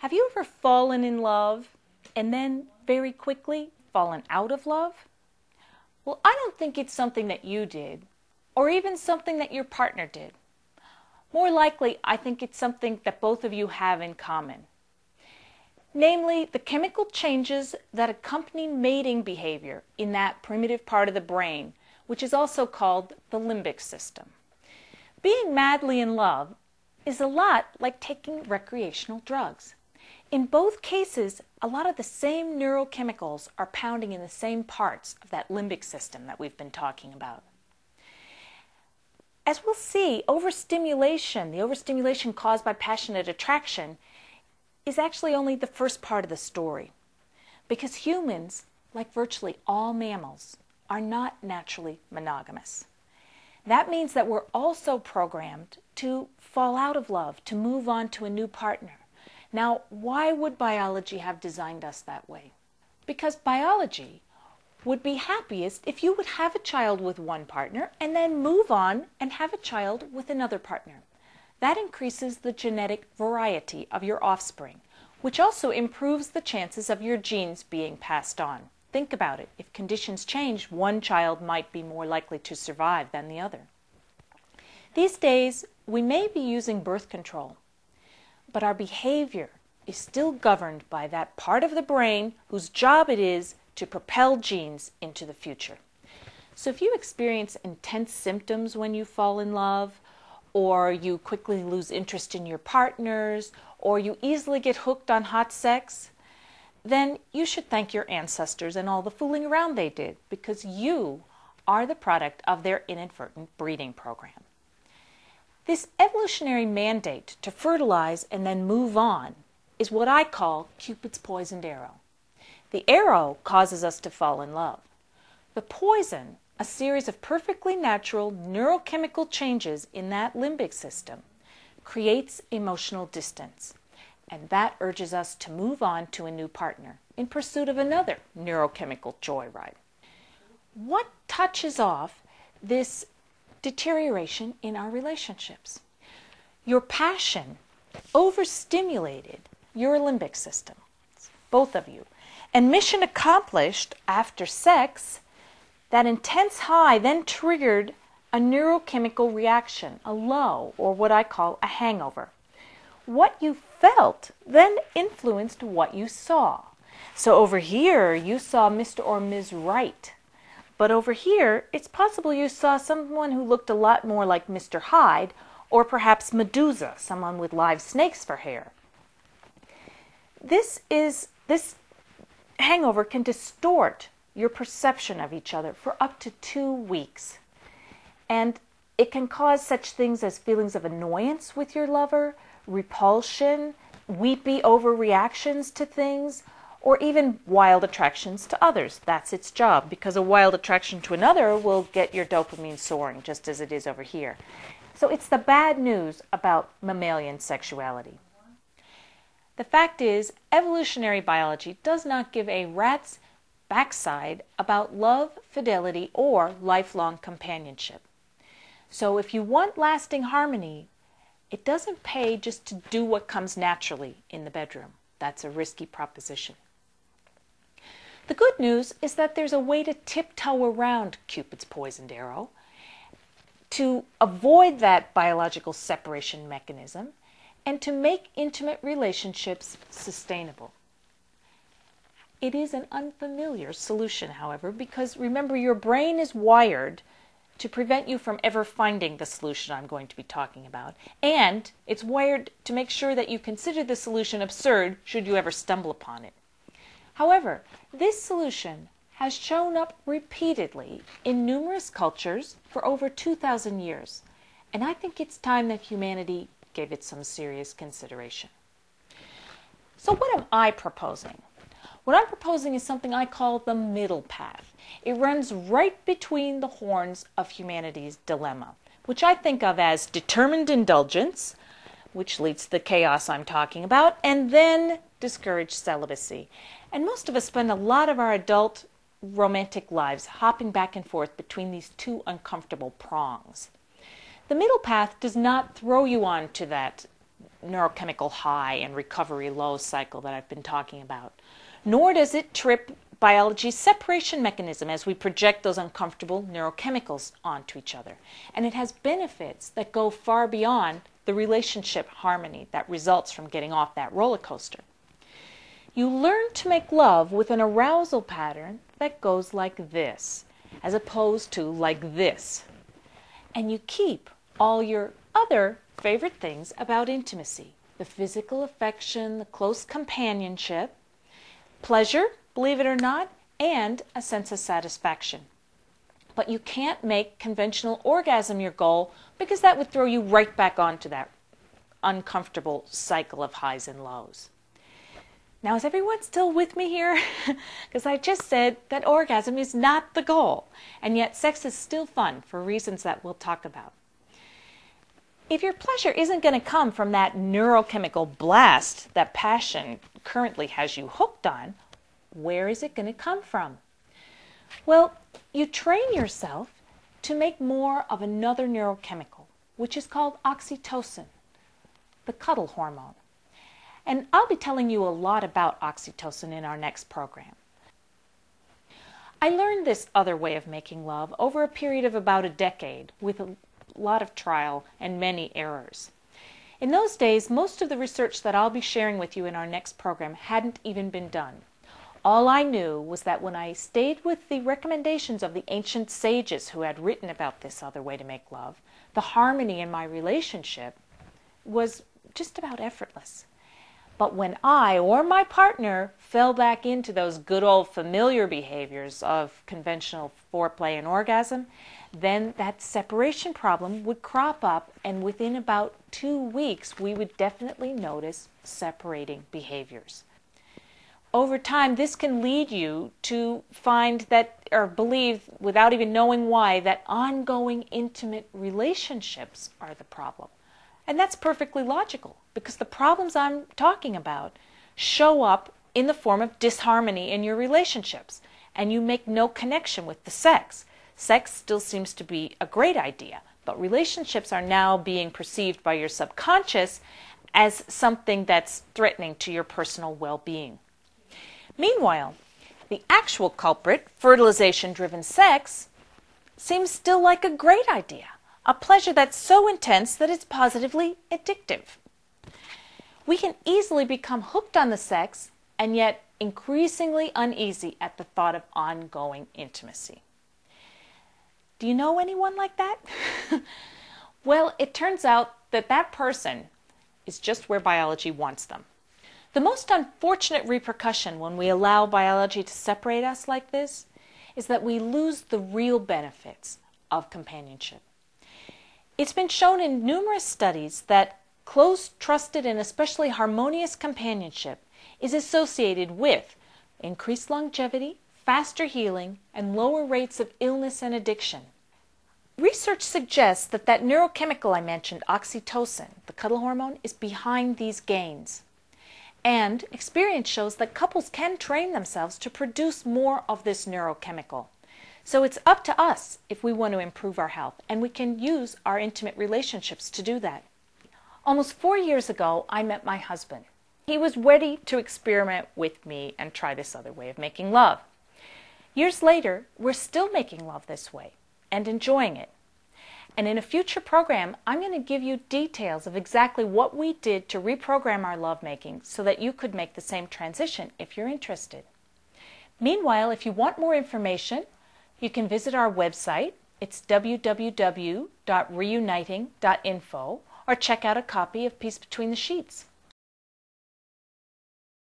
Have you ever fallen in love and then very quickly fallen out of love? Well, I don't think it's something that you did or even something that your partner did. More likely, I think it's something that both of you have in common. Namely, the chemical changes that accompany mating behavior in that primitive part of the brain, which is also called the limbic system. Being madly in love is a lot like taking recreational drugs. In both cases, a lot of the same neurochemicals are pounding in the same parts of that limbic system that we've been talking about. As we'll see, overstimulation, the overstimulation caused by passionate attraction, is actually only the first part of the story. Because humans, like virtually all mammals, are not naturally monogamous. That means that we're also programmed to fall out of love, to move on to a new partner. Now, why would biology have designed us that way? Because biology would be happiest if you would have a child with one partner and then move on and have a child with another partner. That increases the genetic variety of your offspring, which also improves the chances of your genes being passed on. Think about it. If conditions change, one child might be more likely to survive than the other. These days, we may be using birth control, but our behavior is still governed by that part of the brain whose job it is to propel genes into the future. So if you experience intense symptoms when you fall in love, or you quickly lose interest in your partners, or you easily get hooked on hot sex, then you should thank your ancestors and all the fooling around they did, because you are the product of their inadvertent breeding program. This evolutionary mandate to fertilize and then move on is what I call Cupid's poisoned arrow. The arrow causes us to fall in love. The poison, a series of perfectly natural neurochemical changes in that limbic system, creates emotional distance, and that urges us to move on to a new partner in pursuit of another neurochemical joyride. What touches off this deterioration in our relationships? Your passion overstimulated your limbic system, both of you. And mission accomplished after sex, that intense high then triggered a neurochemical reaction, a low, or what I call a hangover. What you felt then influenced what you saw. So over here, you saw Mr. or Ms. Right. But over here, it's possible you saw someone who looked a lot more like Mr. Hyde, or perhaps Medusa, someone with live snakes for hair. This hangover can distort your perception of each other for up to 2 weeks. And it can cause such things as feelings of annoyance with your lover, repulsion, weepy overreactions to things, or even wild attractions to others. That's its job, because a wild attraction to another will get your dopamine soaring, just as it is over here. So it's the bad news about mammalian sexuality. The fact is, evolutionary biology does not give a rat's backside about love, fidelity, or lifelong companionship. So if you want lasting harmony, it doesn't pay just to do what comes naturally in the bedroom. That's a risky proposition. The good news is that there's a way to tiptoe around Cupid's poisoned arrow to avoid that biological separation mechanism and to make intimate relationships sustainable. It is an unfamiliar solution, however, because remember, your brain is wired to prevent you from ever finding the solution I'm going to be talking about. And it's wired to make sure that you consider the solution absurd should you ever stumble upon it. However, this solution has shown up repeatedly in numerous cultures for over 2,000 years. And I think it's time that humanity gave it some serious consideration. So what am I proposing? What I'm proposing is something I call the middle path. It runs right between the horns of humanity's dilemma, which I think of as determined indulgence, which leads to the chaos I'm talking about, and then discouraged celibacy. And most of us spend a lot of our adult romantic lives hopping back and forth between these two uncomfortable prongs. The middle path does not throw you onto that neurochemical high and recovery low cycle that I've been talking about. Nor does it trip biology's separation mechanism as we project those uncomfortable neurochemicals onto each other. And it has benefits that go far beyond the relationship harmony that results from getting off that roller coaster. You learn to make love with an arousal pattern that goes like this, as opposed to like this. And you keep all your other favorite things about intimacy: the physical affection, the close companionship, pleasure, believe it or not, and a sense of satisfaction. But you can't make conventional orgasm your goal, because that would throw you right back onto that uncomfortable cycle of highs and lows. Now, is everyone still with me here? Because I just said that orgasm is not the goal, and yet sex is still fun for reasons that we'll talk about. If your pleasure isn't going to come from that neurochemical blast that passion currently has you hooked on, where is it going to come from? Well, you train yourself to make more of another neurochemical, which is called oxytocin, the cuddle hormone. And I'll be telling you a lot about oxytocin in our next program. I learned this other way of making love over a period of about a decade with a lot of trial and many errors. In those days, most of the research that I'll be sharing with you in our next program hadn't even been done. All I knew was that when I stayed with the recommendations of the ancient sages who had written about this other way to make love, the harmony in my relationship was just about effortless. But when I or my partner fell back into those good old familiar behaviors of conventional foreplay and orgasm, then that separation problem would crop up, and within about 2 weeks we would definitely notice separating behaviors. Over time, this can lead you to find that, or believe without even knowing why, that ongoing intimate relationships are the problem. And that's perfectly logical, because the problems I'm talking about show up in the form of disharmony in your relationships, and you make no connection with the sex. Sex still seems to be a great idea, but relationships are now being perceived by your subconscious as something that's threatening to your personal well-being. Meanwhile, the actual culprit, fertilization-driven sex, seems still like a great idea, a pleasure that's so intense that it's positively addictive. We can easily become hooked on the sex and yet increasingly uneasy at the thought of ongoing intimacy. Do you know anyone like that? Well, it turns out that that person is just where biology wants them. The most unfortunate repercussion when we allow biology to separate us like this is that we lose the real benefits of companionship. It's been shown in numerous studies that close, trusted, and especially harmonious companionship is associated with increased longevity, faster healing, and lower rates of illness and addiction. Research suggests that that neurochemical I mentioned, oxytocin, the cuddle hormone, is behind these gains. And experience shows that couples can train themselves to produce more of this neurochemical. So it's up to us if we want to improve our health, and we can use our intimate relationships to do that. Almost 4 years ago, I met my husband. He was ready to experiment with me and try this other way of making love. Years later, we're still making love this way and enjoying it. And in a future program, I'm going to give you details of exactly what we did to reprogram our lovemaking so that you could make the same transition if you're interested. Meanwhile, if you want more information, you can visit our website. It's www.reuniting.info, or check out a copy of Peace Between the Sheets.